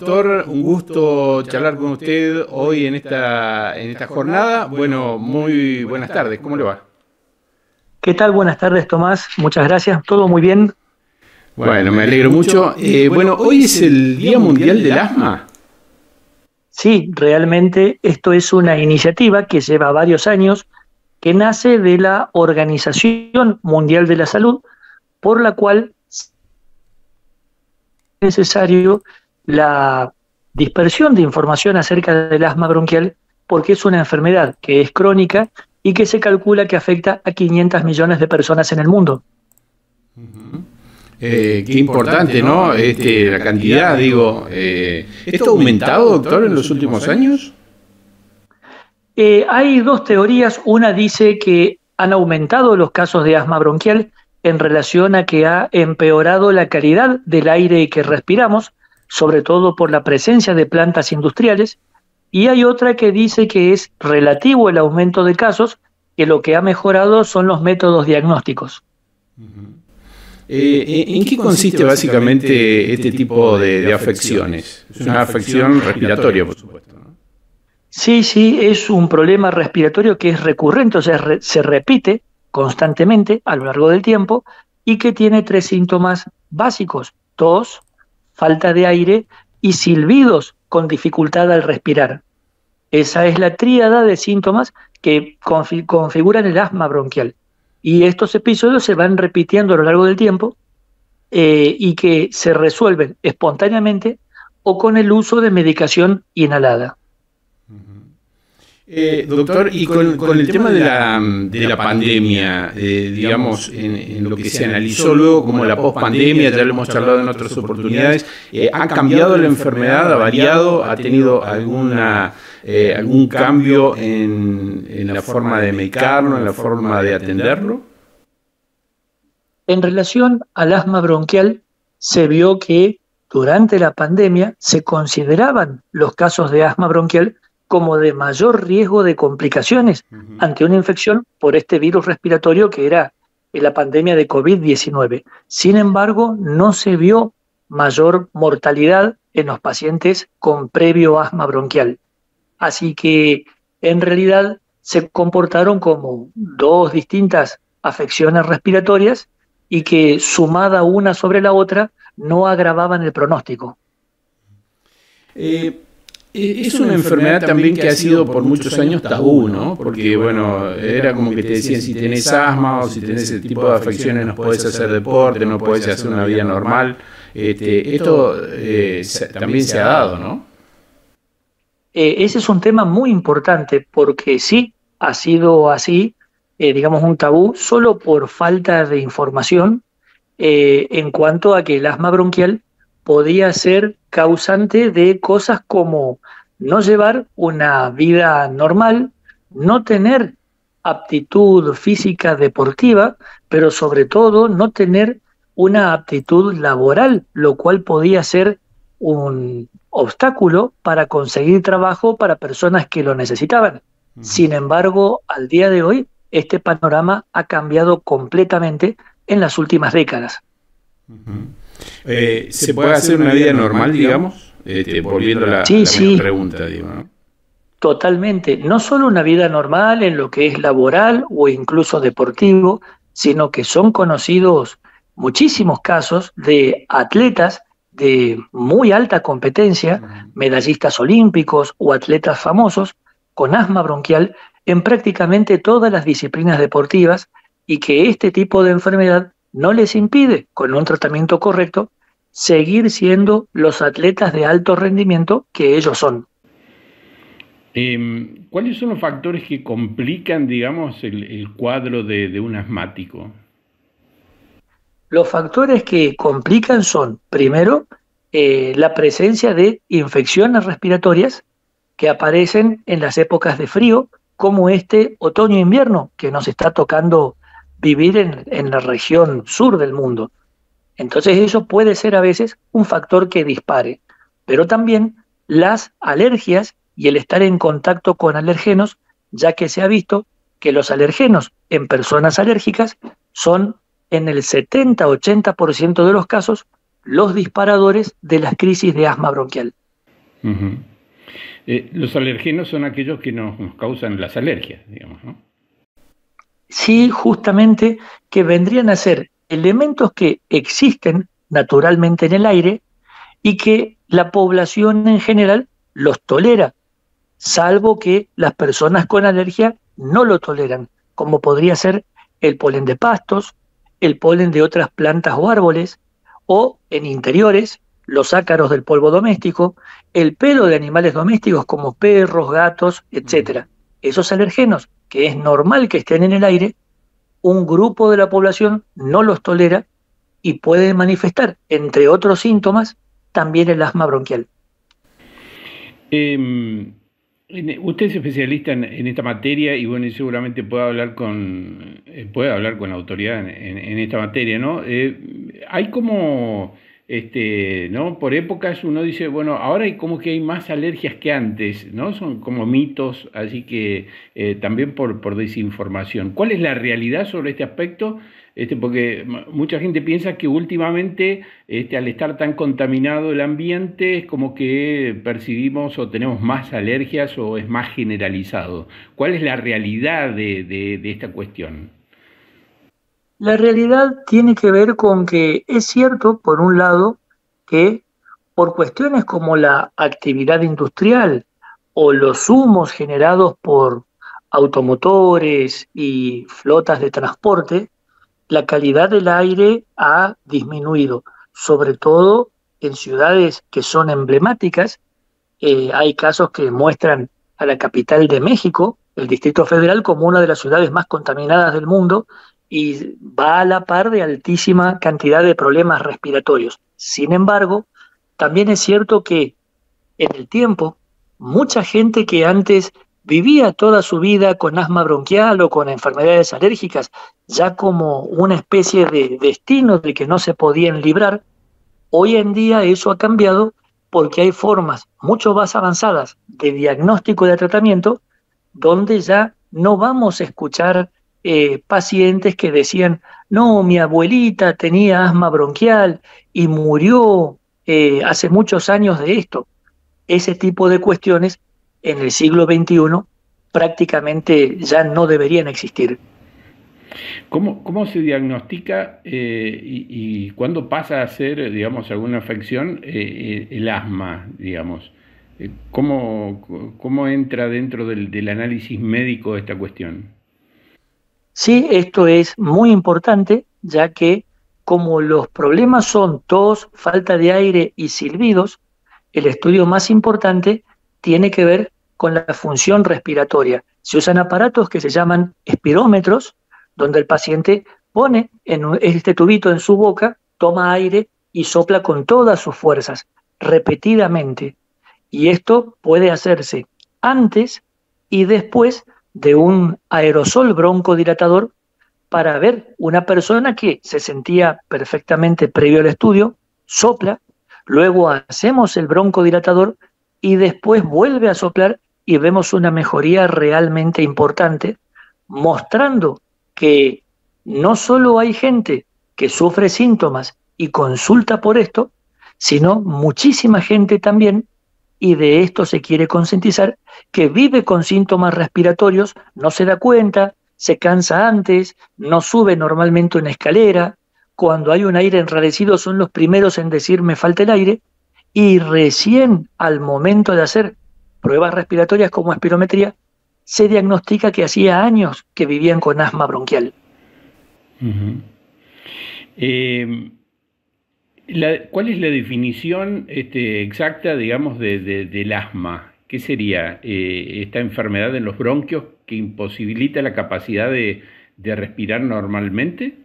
doctor, un gusto charlar con usted hoy en esta jornada. Bueno, muy buenas tardes, ¿cómo le va? ¿Qué tal? Buenas tardes, Tomás. Muchas gracias. ¿Todo muy bien? Bueno, me alegro mucho. Bueno, hoy es el Día Mundial del Asma. Sí, realmente esto es una iniciativa que lleva varios años, que nace de la Organización Mundial de la Salud, por la cual es necesario la dispersión de información acerca del asma bronquial, porque es una enfermedad que es crónica y que se calcula que afecta a 500 millones de personas en el mundo. Qué importante, ¿no? La cantidad, digo. ¿Esto ha aumentado, doctor, en los últimos años? Hay dos teorías. Una dice que han aumentado los casos de asma bronquial en relación a que ha empeorado la calidad del aire que respiramos, sobre todo por la presencia de plantas industriales. Y hay otra que dice que es relativo el aumento de casos, que lo que ha mejorado son los métodos diagnósticos. ¿En qué consiste básicamente este tipo de afecciones? Es una afección respiratoria, por supuesto, ¿no? Sí, es un problema respiratorio que es recurrente, o sea, se repite constantemente a lo largo del tiempo y que tiene tres síntomas básicos: tos, falta de aire y silbidos con dificultad al respirar. Esa es la tríada de síntomas que configuran el asma bronquial. Y estos episodios se van repitiendo a lo largo del tiempo y que se resuelven espontáneamente o con el uso de medicación inhalada. Doctor, y con el tema de la pandemia, digamos, en lo que se analizó luego como la pospandemia, ya lo hemos charlado en otras oportunidades, ¿ha cambiado la enfermedad, ha variado, ha tenido algún cambio en la forma de medicarlo, en la forma de atenderlo? En relación al asma bronquial, se vio que durante la pandemia se consideraban los casos de asma bronquial como de mayor riesgo de complicaciones ante una infección por este virus respiratorio que era la pandemia de COVID-19. Sin embargo, no se vio mayor mortalidad en los pacientes con previo asma bronquial. Así que, en realidad, se comportaron como dos distintas afecciones respiratorias y que, sumada una sobre la otra, no agravaban el pronóstico. Es una enfermedad también que ha sido por muchos años tabú, ¿no? Porque, bueno, era como que te decían, si tenés asma o si tenés ese tipo de afecciones no podés hacer deporte, no podés hacer una vida normal. Esto también se ha dado, ¿no? Ese es un tema muy importante porque sí ha sido así, digamos, un tabú solo por falta de información en cuanto a que el asma bronquial podía ser causante de cosas como no llevar una vida normal, no tener aptitud física deportiva, pero sobre todo no tener una aptitud laboral, lo cual podía ser un obstáculo para conseguir trabajo para personas que lo necesitaban. Sin embargo, al día de hoy, este panorama ha cambiado completamente en las últimas décadas. ¿Se puede hacer una vida normal, digamos? Volviendo a la Sí, pregunta, digo, ¿no? totalmente. No solo una vida normal en lo que es laboral o incluso deportivo, sino que son conocidos muchísimos casos de atletas de muy alta competencia, medallistas olímpicos o atletas famosos con asma bronquial en prácticamente todas las disciplinas deportivas, y que este tipo de enfermedad no les impide, con un tratamiento correcto, seguir siendo los atletas de alto rendimiento que ellos son. ¿Cuáles son los factores que complican, digamos, el cuadro de un asmático? Los factores que complican son, primero, la presencia de infecciones respiratorias que aparecen en las épocas de frío, como este otoño-invierno que nos está tocando vivir en la región sur del mundo. Entonces eso puede ser a veces un factor que dispare, pero también las alergias y el estar en contacto con alergenos, ya que se ha visto que los alergenos en personas alérgicas son en el 70-80% de los casos los disparadores de las crisis de asma bronquial. Ujú. Los alergenos son aquellos que nos causan las alergias, digamos, ¿no? Sí, justamente que vendrían a ser elementos que existen naturalmente en el aire y que la población en general los tolera, salvo que las personas con alergia no lo toleran, como podría ser el polen de pastos, el polen de otras plantas o árboles, o en interiores, los ácaros del polvo doméstico, el pelo de animales domésticos como perros, gatos, Mm. etcétera. Esos alergenos, que es normal que estén en el aire, un grupo de la población no los tolera y puede manifestar, entre otros síntomas, también el asma bronquial. Eh, Usted es especialista en esta materia y bueno, y seguramente puede hablar con la autoridad en esta materia, ¿no? Hay como, ¿no? Por épocas uno dice, bueno, ahora hay como que hay más alergias que antes, ¿no? Son como mitos, así que también por desinformación. ¿Cuál es la realidad sobre este aspecto? Porque mucha gente piensa que últimamente, al estar tan contaminado el ambiente, es como que percibimos o tenemos más alergias o es más generalizado. ¿Cuál es la realidad de esta cuestión? La realidad tiene que ver con que es cierto, por un lado, que por cuestiones como la actividad industrial o los humos generados por automotores y flotas de transporte, la calidad del aire ha disminuido, sobre todo en ciudades que son emblemáticas. Hay casos que muestran a la capital de México, el Distrito Federal, como una de las ciudades más contaminadas del mundo y va a la par de altísima cantidad de problemas respiratorios. Sin embargo, también es cierto que en el tiempo, mucha gente que antes vivía toda su vida con asma bronquial o con enfermedades alérgicas, ya como una especie de destino del que no se podían librar, hoy en día eso ha cambiado porque hay formas mucho más avanzadas de diagnóstico y de tratamiento donde ya no vamos a escuchar pacientes que decían, no, mi abuelita tenía asma bronquial y murió hace muchos años de esto. Ese tipo de cuestiones en el siglo XXI prácticamente ya no deberían existir. ¿Cómo se diagnostica y cuándo pasa a ser, digamos, alguna afección el asma, digamos? ¿Cómo entra dentro del análisis médico esta cuestión? Sí, esto es muy importante, ya que como los problemas son tos, falta de aire y silbidos, el estudio más importante tiene que ver con la función respiratoria. Se usan aparatos que se llaman espirómetros, donde el paciente pone este tubito en su boca, toma aire y sopla con todas sus fuerzas, repetidamente. Y esto puede hacerse antes y después de un aerosol broncodilatador para ver una persona que se sentía perfectamente previo al estudio, sopla, luego hacemos el broncodilatador y después vuelve a soplar y vemos una mejoría realmente importante, mostrando que no solo hay gente que sufre síntomas y consulta por esto, sino muchísima gente también, y de esto se quiere concientizar, que vive con síntomas respiratorios, no se da cuenta, se cansa antes, no sube normalmente una escalera, cuando hay un aire enrarecido son los primeros en decir me falta el aire, y recién al momento de hacer pruebas respiratorias como espirometría, se diagnostica que hacía años que vivían con asma bronquial. Ujú. Eh, ¿Cuál es la definición exacta, digamos, del asma? ¿Qué sería esta enfermedad en los bronquios que imposibilita la capacidad de respirar normalmente?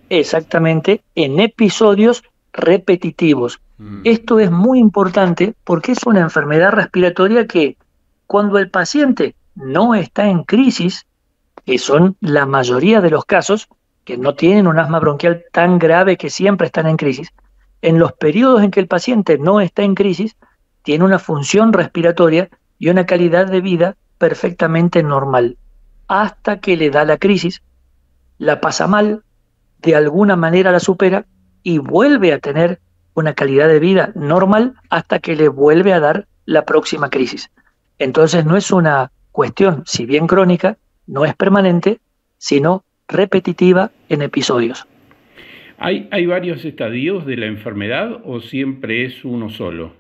Exactamente, en episodios repetitivos. Mm. Esto es muy importante porque es una enfermedad respiratoria que cuando el paciente no está en crisis, que son la mayoría de los casos, que no tienen un asma bronquial tan grave que siempre están en crisis, en los periodos en que el paciente no está en crisis, tiene una función respiratoria y una calidad de vida perfectamente normal, hasta que le da la crisis, la pasa mal, de alguna manera la supera y vuelve a tener una calidad de vida normal hasta que le vuelve a dar la próxima crisis. Entonces no es una cuestión, si bien crónica, no es permanente, sino repetitiva en episodios. ¿Hay varios estadios de la enfermedad o siempre es uno solo?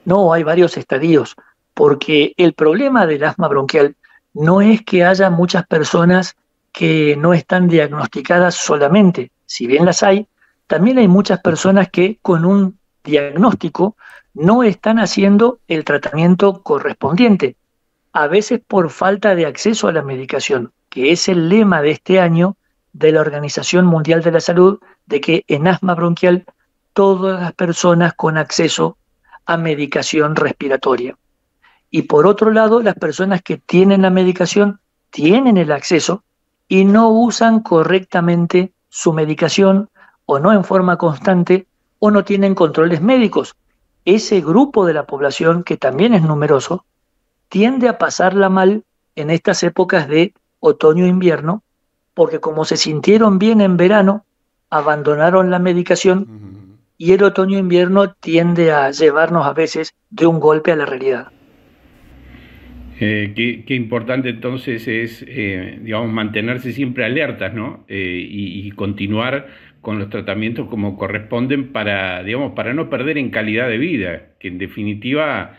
No, hay varios estadios, porque el problema del asma bronquial no es que haya muchas personas que no están diagnosticadas solamente, si bien las hay, también hay muchas personas que con un diagnóstico no están haciendo el tratamiento correspondiente, a veces por falta de acceso a la medicación, que es el lema de este año de la Organización Mundial de la Salud, de que en asma bronquial todas las personas con acceso a medicación respiratoria. Y por otro lado, las personas que tienen la medicación tienen el acceso y no usan correctamente su medicación o no en forma constante o no tienen controles médicos. Ese grupo de la población, que también es numeroso, tiende a pasarla mal en estas épocas de otoño-invierno, porque como se sintieron bien en verano, abandonaron la medicación y el otoño-invierno tiende a llevarnos a veces de un golpe a la realidad. Qué importante entonces es, digamos, mantenerse siempre alertas, ¿no? Y continuar con los tratamientos como corresponden para, digamos, para no perder en calidad de vida, que en definitiva,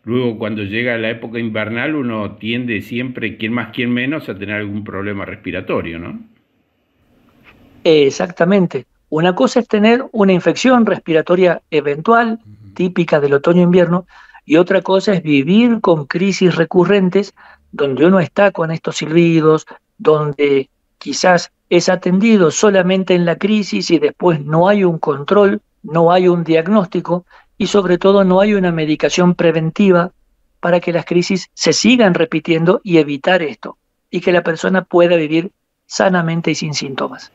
luego cuando llega la época invernal uno tiende siempre, quien más, quien menos, a tener algún problema respiratorio, ¿no? Exactamente. Una cosa es tener una infección respiratoria eventual, típica del otoño-invierno, y otra cosa es vivir con crisis recurrentes donde uno está con estos silbidos, donde quizás es atendido solamente en la crisis y después no hay un control, no hay un diagnóstico y sobre todo no hay una medicación preventiva para que las crisis se sigan repitiendo y evitar esto, y que la persona pueda vivir sanamente y sin síntomas.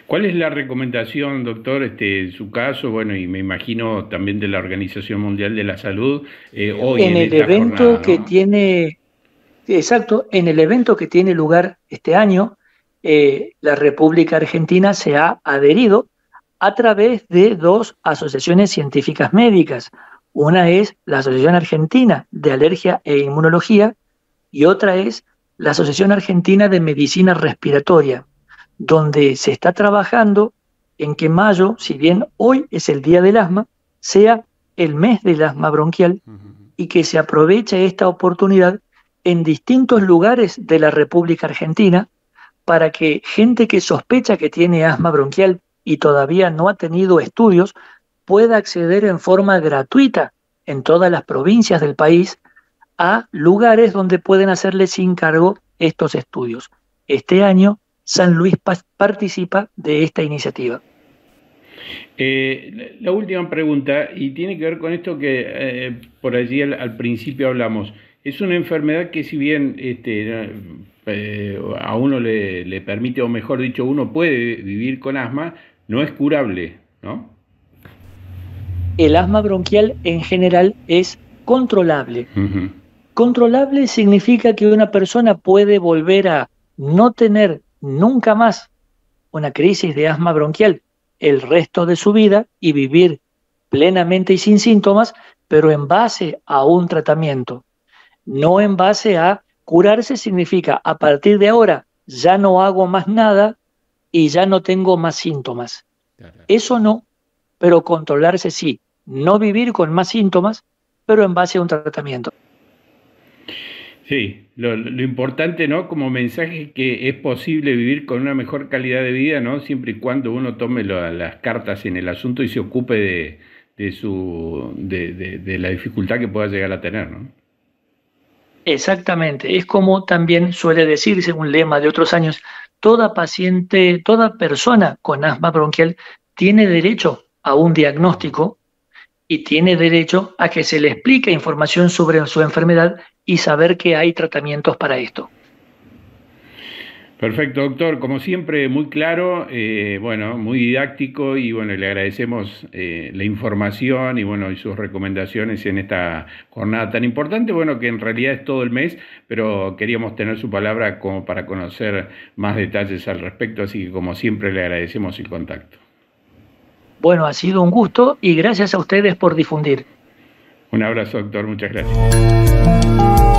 ¿Cuál es la recomendación, doctor, en su caso, bueno, y me imagino también de la Organización Mundial de la Salud, hoy En en el esta evento jornada, que ¿no? tiene, exacto, en el evento que tiene lugar este año, la República Argentina se ha adherido a través de dos asociaciones científicas médicas. Una es la Asociación Argentina de Alergia e Inmunología y otra es la Asociación Argentina de Medicina Respiratoria, donde se está trabajando en que mayo, si bien hoy es el día del asma, sea el mes del asma bronquial y que se aproveche esta oportunidad en distintos lugares de la República Argentina para que gente que sospecha que tiene asma bronquial y todavía no ha tenido estudios pueda acceder en forma gratuita en todas las provincias del país a lugares donde pueden hacerle sin cargo estos estudios. Este año San Luis participa de esta iniciativa. La última pregunta, y tiene que ver con esto que por allí al principio hablamos. Es una enfermedad que si bien a uno le permite, o mejor dicho, uno puede vivir con asma, no es curable, ¿no? El asma bronquial en general es controlable. Uh-huh. Controlable significa que una persona puede volver a no tener nunca más una crisis de asma bronquial el resto de su vida y vivir plenamente y sin síntomas, pero en base a un tratamiento, no en base a curarse. Significa a partir de ahora ya no hago más nada y ya no tengo más síntomas. Eso no, pero controlarse sí, no vivir con más síntomas, pero en base a un tratamiento. Sí, lo importante, ¿no? Como mensaje es que es posible vivir con una mejor calidad de vida, ¿no? Siempre y cuando uno tome las cartas en el asunto y se ocupe de la dificultad que pueda llegar a tener, ¿no? Exactamente, es como también suele decirse un lema de otros años: toda paciente, toda persona con asma bronquial tiene derecho a un diagnóstico y tiene derecho a que se le explique información sobre su enfermedad y saber que hay tratamientos para esto. Perfecto, doctor. Como siempre, muy claro, bueno, muy didáctico y bueno, le agradecemos la información y bueno, y sus recomendaciones en esta jornada tan importante, bueno, que en realidad es todo el mes, pero queríamos tener su palabra como para conocer más detalles al respecto, así que como siempre le agradecemos el contacto. Bueno, ha sido un gusto y gracias a ustedes por difundir. Un abrazo, doctor. Muchas gracias.